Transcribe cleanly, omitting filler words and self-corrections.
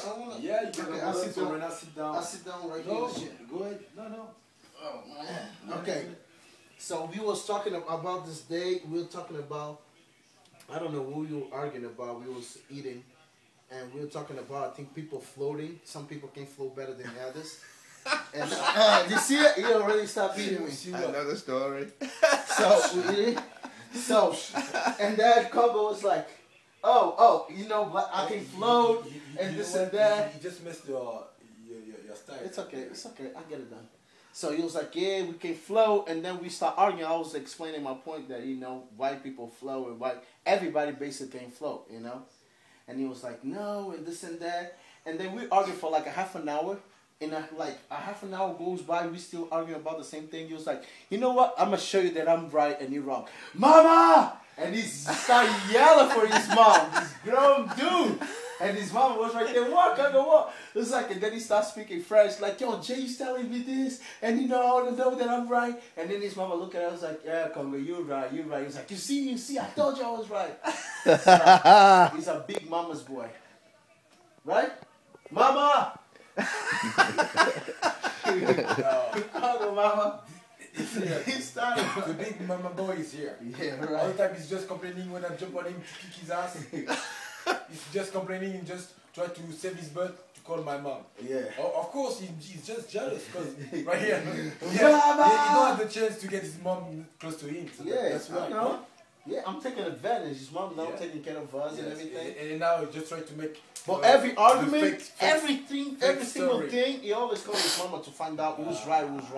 wanna. Yeah, you can Okay, go I'll sit down. when I sit down. I'll sit down right No, here. go ahead. No. Oh man. Okay. So we was talking about this day. We were talking about. I don't know what we were arguing about. We was eating, and we were talking about. I think people floating. Some people can float better than others. And you see it? You already stopped beating me. Another story. So, and that Congo was like, oh, you know, but I can float and this and that. You just missed your style. It's okay. I get it done. So he was like, yeah, we can float, and then we start arguing. I was explaining my point that, you know, white people float and everybody basically can float, you know. And he was like, no, and this and that. And then we argued for like a half an hour. And like a half an hour goes by, we still arguing about the same thing. He was like, you know what? I'm going to show you that I'm right and you're wrong. Mama! And he started yelling for his mom, this grown dude. And his mom was right there, what? I go, what? It was like, and then he starts speaking French, like, yo, Jay's telling me this, and you know, I want to know that I'm right. And then his mama looked at us like, yeah, Congo, you're right. He's like, you see, I told you I was right. So, he's a big mama's boy. Right? Mama! Congo, mama. He started. The big mama boy is here. Yeah, All the right. time he's just complaining when I jump on him to kick his ass. He's just complaining and just try to save his butt to call my mom. Yeah. Of course, he's just jealous because right here, he don't have the chance to get his mom close to him. So Yeah, that's I right. know. Yeah, I'm taking advantage. His mom's now Yeah. taking care of us and Yes, everything. and now he just try to make. But every argument, fake everything, every single story. thing, he always calls his mama to find out who's right, who's wrong.